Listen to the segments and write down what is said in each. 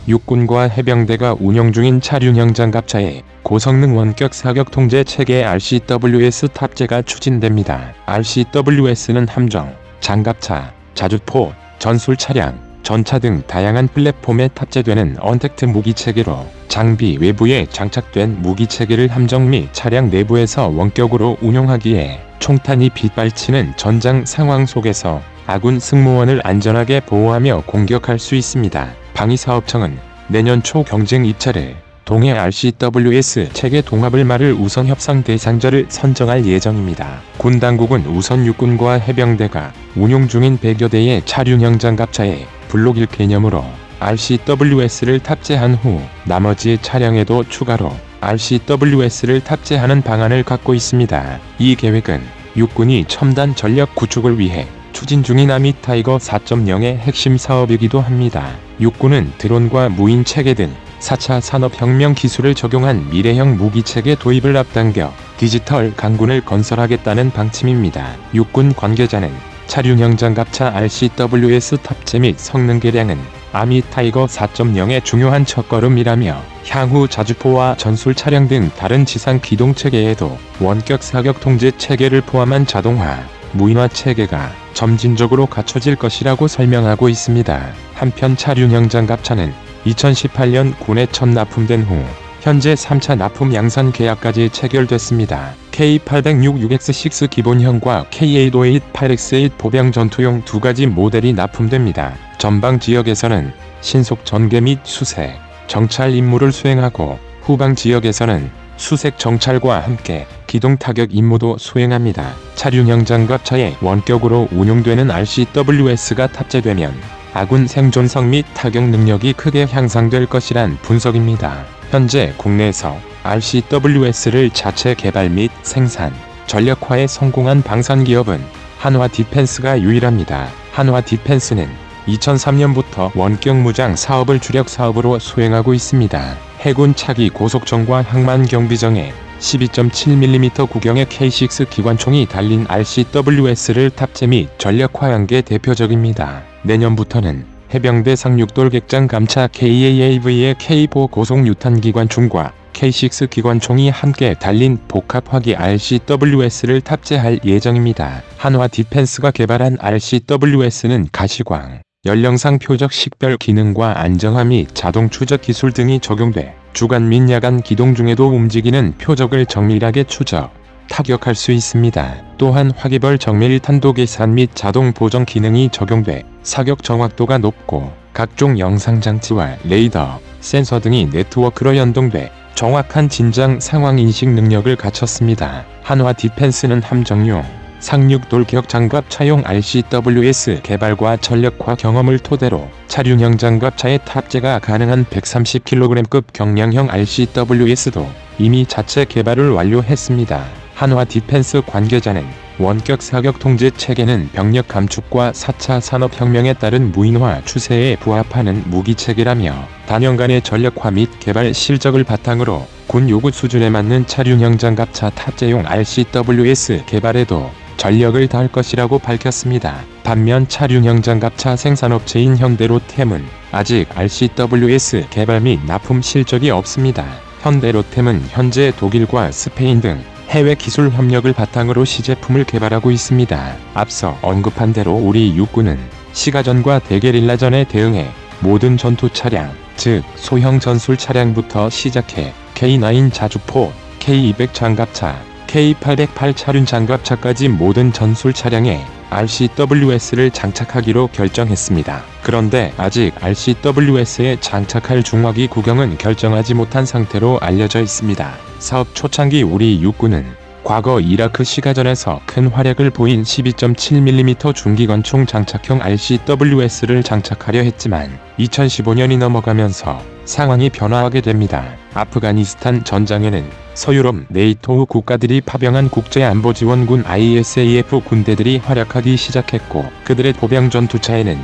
육군과 해병대가 운용 중인 차륜형 장갑차에 고성능 원격 사격 통제 체계 RCWS 탑재가 추진됩니다. RCWS는 함정, 장갑차, 자주포, 전술 차량, 전차 등 다양한 플랫폼에 탑재되는 언택트 무기체계로 장비 외부에 장착된 무기체계를 함정 및 차량 내부에서 원격으로 운용하기에 총탄이 빗발치는 전장 상황 속에서 아군 승무원을 안전하게 보호하며 공격할 수 있습니다. 방위사업청은 내년 초 경쟁 입찰을 동해 RCWS 체계 동합을 말을 우선 협상 대상자를 선정할 예정입니다. 군 당국은 우선 육군과 해병대가 운용 중인 100여 대의 차륜형 장갑차에 블록 1 개념으로 RCWS를 탑재한 후 나머지 차량에도 추가로 RCWS를 탑재하는 방안을 갖고 있습니다. 이 계획은 육군이 첨단 전력 구축을 위해 추진 중인 아미타이거 4.0의 핵심 사업이기도 합니다. 육군은 드론과 무인 체계 등 4차 산업혁명 기술을 적용한 미래형 무기체계 도입을 앞당겨 디지털 강군을 건설하겠다는 방침입니다. 육군 관계자는 차륜형 장갑차 RCWS 탑재 및 성능 개량은 아미타이거 4.0의 중요한 첫걸음이라며 향후 자주포와 전술 차량 등 다른 지상 기동 체계에도 원격 사격 통제 체계를 포함한 자동화, 무인화 체계가 점진적으로 갖춰질 것이라고 설명하고 있습니다. 한편 차륜형 장갑차는 2018년 군에 첫 납품된 후 현재 3차 납품 양산 계약까지 체결됐습니다. K806-6X6 기본형과 K8588X8 보병 전투용 두 가지 모델이 납품됩니다. 전방 지역에서는 신속 전개 및 수색, 정찰 임무를 수행하고 후방 지역에서는 수색 정찰과 함께 기동 타격 임무도 수행합니다. 차륜형 장갑차에 원격으로 운용되는 RCWS가 탑재되면 아군 생존성 및 타격 능력이 크게 향상될 것이란 분석입니다. 현재 국내에서 RCWS를 자체 개발 및 생산, 전력화에 성공한 방산기업은 한화 디펜스가 유일합니다. 한화 디펜스는 2003년부터 원격 무장 사업을 주력 사업으로 수행하고 있습니다. 해군 차기 고속정과 항만 경비정에 12.7mm 구경의 K6 기관총이 달린 RCWS를 탑재 및 전력화한 게 대표적입니다. 내년부터는 해병대 상륙돌 객장 감차 KAAV의 K4 고속 유탄 기관총과 K6 기관총이 함께 달린 복합 화기 RCWS를 탑재할 예정입니다. 한화 디펜스가 개발한 RCWS는 가시광, 연령상 표적 식별 기능과 안정화 및 자동 추적 기술 등이 적용돼 주간 및 야간 기동 중에도 움직이는 표적을 정밀하게 추적, 타격할 수 있습니다. 또한 화기별 정밀 탄도 계산 및 자동 보정 기능이 적용돼 사격 정확도가 높고 각종 영상 장치와 레이더, 센서 등이 네트워크로 연동돼 정확한 진장 상황 인식 능력을 갖췄습니다. 한화 디펜스는 함정용, 상륙돌 격 장갑 차용 RCWS 개발과 전력화 경험을 토대로 차륜형 장갑차에 탑재가 가능한 130kg급 경량형 RCWS도 이미 자체 개발을 완료했습니다. 한화 디펜스 관계자는 원격 사격 통제 체계는 병력 감축과 4차 산업혁명에 따른 무인화 추세에 부합하는 무기체계라며 단연간의 전력화 및 개발 실적을 바탕으로 군 요구 수준에 맞는 차륜형 장갑차 탑재용 RCWS 개발에도 전력을 다할 것이라고 밝혔습니다. 반면 차륜형 장갑차 생산업체인 현대로템은 아직 RCWS 개발 및 납품 실적이 없습니다. 현대로템은 현재 독일과 스페인 등 해외 기술 협력을 바탕으로 시제품을 개발하고 있습니다. 앞서 언급한 대로 우리 육군은 시가전과 대게릴라전에 대응해 모든 전투 차량, 즉 소형 전술 차량부터 시작해 K9 자주포, K200 장갑차, K808 차륜 장갑차까지 모든 전술 차량에 RCWS를 장착하기로 결정했습니다. 그런데 아직 RCWS에 장착할 중화기 구경은 결정하지 못한 상태로 알려져 있습니다. 사업 초창기 우리 육군은 과거 이라크 시가전에서 큰 활약을 보인 12.7mm 중기관총 장착형 RCWS를 장착하려 했지만 2015년이 넘어가면서 상황이 변화하게 됩니다. 아프가니스탄 전장에는 서유럽 네이토 국가들이 파병한 국제안보지원군 ISAF 군대들이 활약하기 시작했고 그들의 보병 전투차에는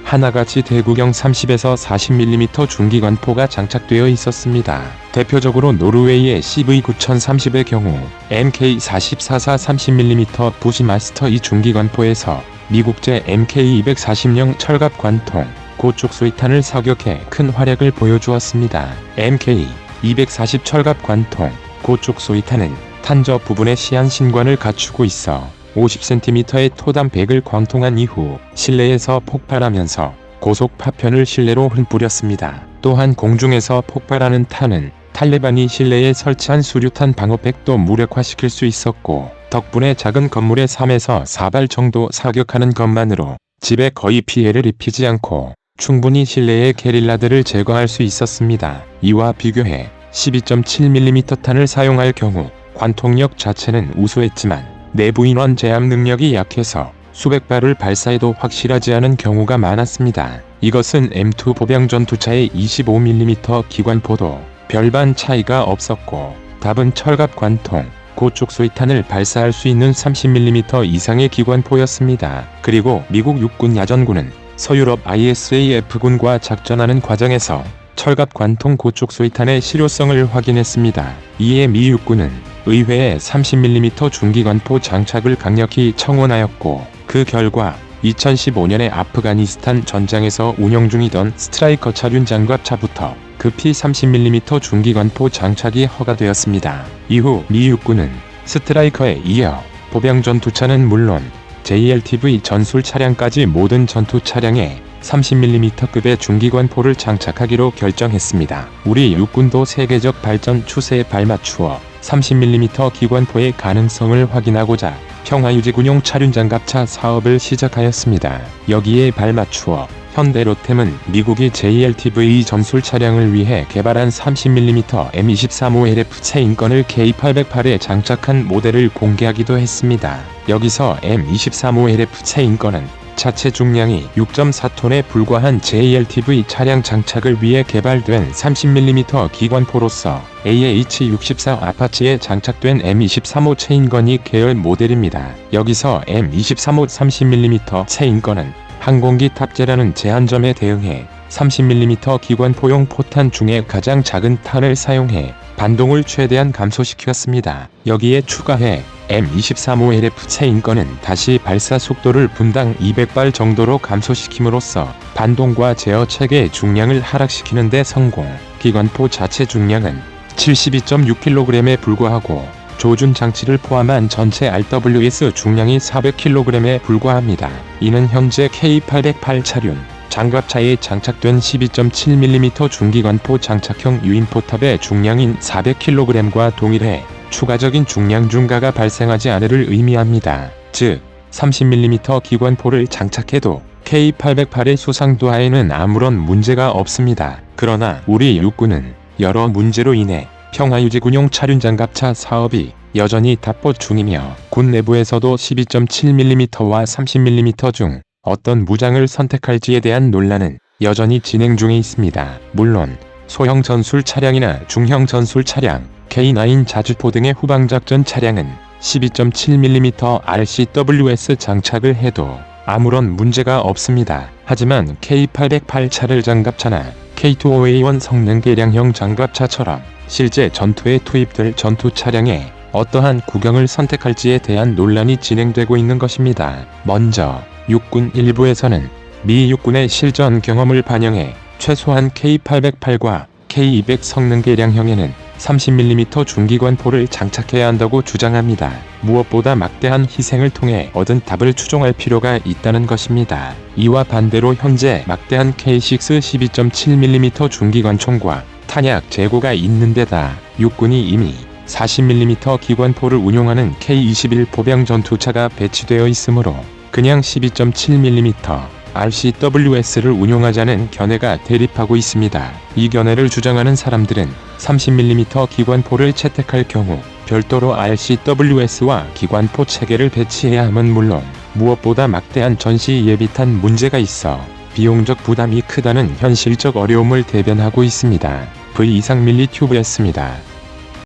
하나같이 대구경 30에서 40mm 중기관포가 장착되어 있었습니다. 대표적으로 노르웨이의 CV9030의 경우 MK44 30mm 부시마스터 2 중기관포에서 미국제 MK240형 철갑관통, 고쪽 수위탄을 사격해 큰 활약을 보여주었습니다. MK240 철갑 관통 고쪽 수위탄은 탄저 부분에 시한 신관을 갖추고 있어 50cm의 토담백을 광통한 이후 실내에서 폭발하면서 고속 파편을 실내로 흩뿌렸습니다. 또한 공중에서 폭발하는 탄은 탈레반이 실내에 설치한 수류탄 방어백도 무력화시킬 수 있었고, 덕분에 작은 건물에 3에서 4발 정도 사격하는 것만으로 집에 거의 피해를 입히지 않고 충분히 실내의 게릴라들을 제거할 수 있었습니다. 이와 비교해 12.7mm 탄을 사용할 경우 관통력 자체는 우수했지만 내부 인원 제압 능력이 약해서 수백 발을 발사해도 확실하지 않은 경우가 많았습니다. 이것은 M2 보병 전투차의 25mm 기관포도 별반 차이가 없었고, 답은 철갑 관통 고쪽 수위탄을 발사할 수 있는 30mm 이상의 기관포였습니다. 그리고 미국 육군 야전군은 서유럽 ISAF군과 작전하는 과정에서 철갑 관통 고쪽 수위탄의 실효성을 확인했습니다. 이에 미 육군은 의회에 30mm 중기관포 장착을 강력히 청원하였고, 그 결과 2015년에 아프가니스탄 전장에서 운영 중이던 스트라이커 차륜 장갑차부터 급히 30mm 중기관포 장착이 허가되었습니다. 이후 미 육군은 스트라이커에 이어 보병 전투차는 물론 JLTV 전술 차량까지 모든 전투 차량에 30mm급의 중기관포를 장착하기로 결정했습니다. 우리 육군도 세계적 발전 추세에 발맞추어 30mm 기관포의 가능성을 확인하고자 평화유지군용 차륜장갑차 사업을 시작하였습니다. 여기에 발맞추어 현대로템은 미국이 JLTV 전술 차량을 위해 개발한 30mm M235LF 체인건을 K808에 장착한 모델을 공개하기도 했습니다. 여기서 M235LF 체인건은 자체 중량이 6.4톤에 불과한 JLTV 차량 장착을 위해 개발된 30mm 기관포로서 AH-64 아파치에 장착된 M235 체인건이 계열 모델입니다. 여기서 M235 30mm 체인건은 항공기 탑재라는 제한점에 대응해 30mm 기관포용 포탄 중에 가장 작은 탄을 사용해 반동을 최대한 감소시켰습니다. 여기에 추가해 M235LF 체인건은 다시 발사 속도를 분당 200발 정도로 감소시킴으로써 반동과 제어 체계의 중량을 하락시키는 데 성공. 기관포 자체 중량은 72.6kg에 불과하고 조준 장치를 포함한 전체 RWS 중량이 400kg에 불과합니다. 이는 현재 K808 차륜 장갑차에 장착된 12.7mm 중기관포 장착형 유인포탑의 중량인 400kg과 동일해 추가적인 중량 증가가 발생하지 않으를 의미합니다. 즉 30mm 기관포를 장착해도 K808의 수상도하에는 아무런 문제가 없습니다. 그러나 우리 육군은 여러 문제로 인해 평화유지군용 차륜장갑차 사업이 여전히 답보 중이며 군 내부에서도 12.7mm와 30mm 중 어떤 무장을 선택할지에 대한 논란은 여전히 진행 중에 있습니다. 물론 소형 전술 차량이나 중형 전술 차량, K9 자주포 등의 후방작전 차량은 12.7mm RCWS 장착을 해도 아무런 문제가 없습니다. 하지만 K808 차를 장갑차나 K2OA1 성능 개량형 장갑차처럼 실제 전투에 투입될 전투 차량에 어떠한 구경을 선택할지에 대한 논란이 진행되고 있는 것입니다. 먼저 육군 일부에서는 미 육군의 실전 경험을 반영해 최소한 K808과 K200 성능 개량형에는 30mm 중기관포를 장착해야 한다고 주장합니다. 무엇보다 막대한 희생을 통해 얻은 답을 추종할 필요가 있다는 것입니다. 이와 반대로 현재 막대한 K6 12.7mm 중기관총과 탄약 재고가 있는 데다 육군이 이미 40mm 기관포를 운용하는 K21 보병 전투차가 배치되어 있으므로 그냥 12.7mm RCWS를 운용하자는 견해가 대립하고 있습니다. 이 견해를 주장하는 사람들은 30mm 기관포를 채택할 경우 별도로 RCWS와 기관포 체계를 배치해야 함은 물론 무엇보다 막대한 전시 예비탄 문제가 있어 비용적 부담이 크다는 현실적 어려움을 대변하고 있습니다. V 이상 밀리튜브였습니다.